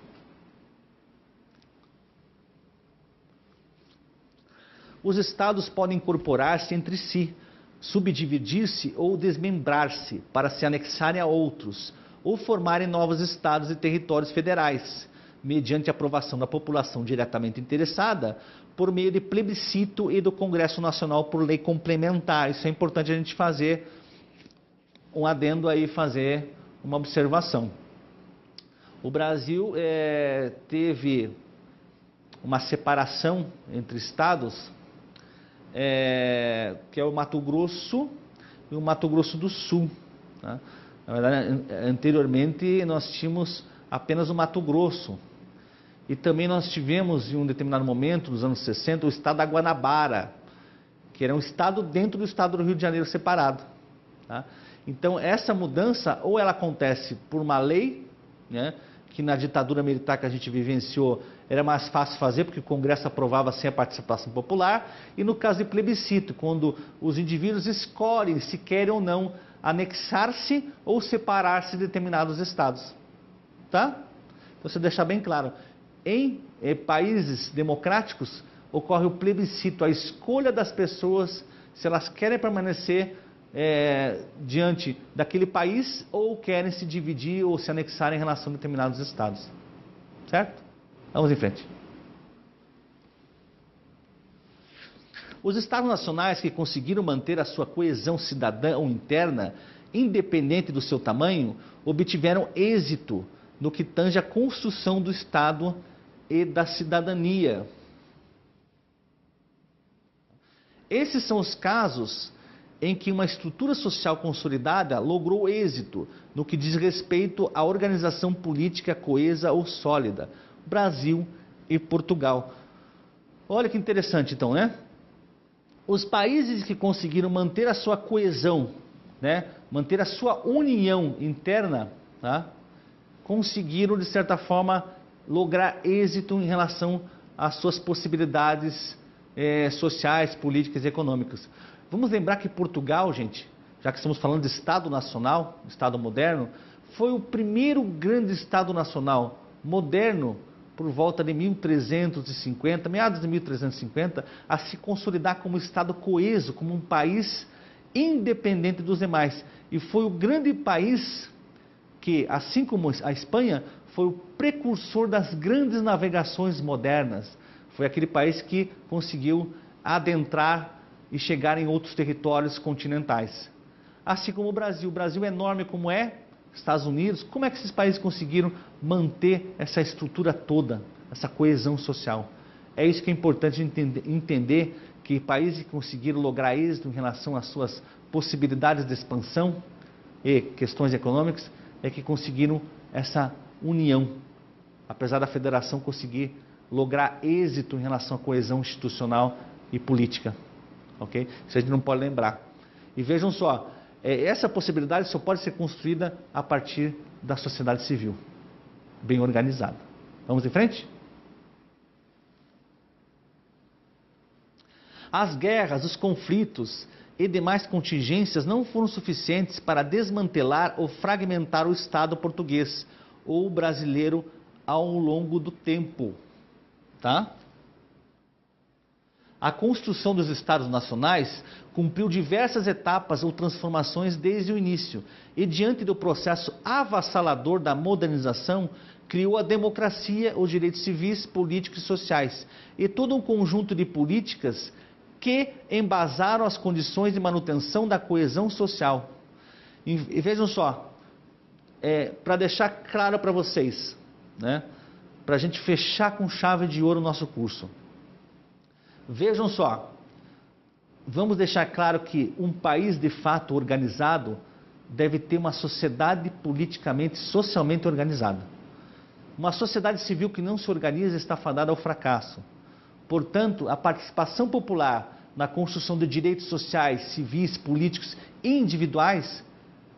Os estados podem incorporar-se entre si, subdividir-se ou desmembrar-se para se anexarem a outros, ou formarem novos estados e territórios federais, mediante aprovação da população diretamente interessada, por meio de plebiscito e do Congresso Nacional por lei complementar. Isso é importante a gente fazer um adendo aí, fazer uma observação. O Brasil teve uma separação entre estados, que é o Mato Grosso e o Mato Grosso do Sul. Tá? Na verdade, anteriormente nós tínhamos apenas o Mato Grosso. E também nós tivemos, em um determinado momento, nos anos 60, o estado da Guanabara, que era um estado dentro do estado do Rio de Janeiro separado. Tá? Então, essa mudança, ou ela acontece por uma lei, né, que na ditadura militar que a gente vivenciou era mais fácil fazer, porque o Congresso aprovava sem a participação popular, e no caso de plebiscito, quando os indivíduos escolhem se querem ou não anexar-se ou separar-se de determinados estados. Tá? Então, você deixar bem claro, em países democráticos ocorre o plebiscito, a escolha das pessoas se elas querem permanecer diante daquele país ou querem se dividir ou se anexar em relação a determinados estados. Certo? Vamos em frente. Os estados nacionais que conseguiram manter a sua coesão cidadã ou interna, independente do seu tamanho, obtiveram êxito no que tange à construção do Estado e da cidadania. Esses são os casos em que uma estrutura social consolidada logrou êxito no que diz respeito à organização política coesa ou sólida, Brasil e Portugal. Olha que interessante então, né? Os países que conseguiram manter a sua coesão, né, manter a sua união interna, tá, conseguiram, de certa forma, lograr êxito em relação às suas possibilidades sociais, políticas e econômicas. Vamos lembrar que Portugal, gente, já que estamos falando de Estado nacional, Estado moderno, foi o primeiro grande Estado nacional moderno por volta de 1350, meados de 1350, a se consolidar como Estado coeso, como um país independente dos demais. E foi o grande país que, assim como a Espanha, foi o precursor das grandes navegações modernas. Foi aquele país que conseguiu adentrar e chegar em outros territórios continentais. Assim como o Brasil é enorme como é, Estados Unidos, como é que esses países conseguiram manter essa estrutura toda, essa coesão social? É isso que é importante entender, que países que conseguiram lograr êxito em relação às suas possibilidades de expansão e questões econômicas, é que conseguiram essa união, apesar da federação conseguir lograr êxito em relação à coesão institucional e política. Ok? Isso a gente não pode lembrar. E vejam só, essa possibilidade só pode ser construída a partir da sociedade civil, bem organizada. Vamos em frente? As guerras, os conflitos e demais contingências não foram suficientes para desmantelar ou fragmentar o Estado português ou brasileiro ao longo do tempo. Tá? A construção dos Estados nacionais cumpriu diversas etapas ou transformações desde o início e, diante do processo avassalador da modernização, criou a democracia, os direitos civis, políticos e sociais e todo um conjunto de políticas que embasaram as condições de manutenção da coesão social. E vejam só, para deixar claro para vocês, né, para a gente fechar com chave de ouro o nosso curso. Vejam só, vamos deixar claro que um país de fato organizado deve ter uma sociedade politicamente, socialmente organizada. Uma sociedade civil que não se organiza está fadada ao fracasso. Portanto, a participação popular na construção de direitos sociais, civis, políticos e individuais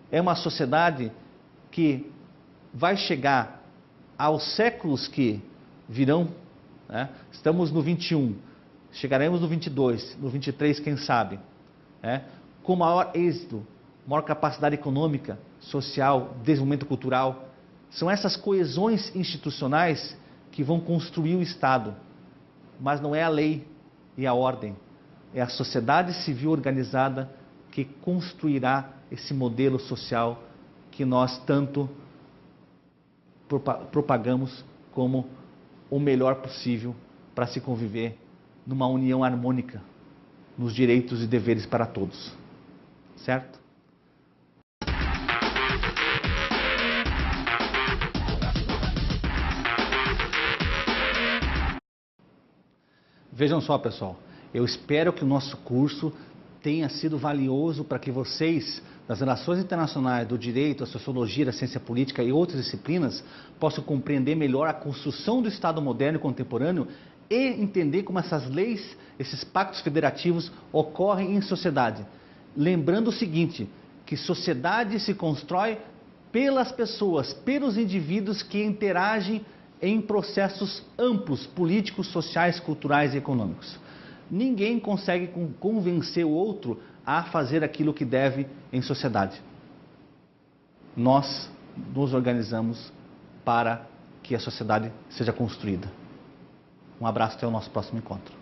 é uma sociedade que vai chegar aos séculos que virão, né? Estamos no 21, chegaremos no 22, no 23, quem sabe, né? Com maior êxito, maior capacidade econômica, social, desenvolvimento cultural. São essas coesões institucionais que vão construir o Estado. Mas não é a lei e a ordem, é a sociedade civil organizada que construirá esse modelo social que nós tanto propagamos como o melhor possível para se conviver numa união harmônica nos direitos e deveres para todos. Certo? Vejam só, pessoal, eu espero que o nosso curso tenha sido valioso para que vocês, das relações internacionais, do direito, da sociologia, da ciência política e outras disciplinas, possam compreender melhor a construção do Estado moderno e contemporâneo e entender como essas leis, esses pactos federativos ocorrem em sociedade. Lembrando o seguinte, que sociedade se constrói pelas pessoas, pelos indivíduos que interagem em processos amplos, políticos, sociais, culturais e econômicos. Ninguém consegue convencer o outro a fazer aquilo que deve em sociedade. Nós nos organizamos para que a sociedade seja construída. Um abraço, até o nosso próximo encontro.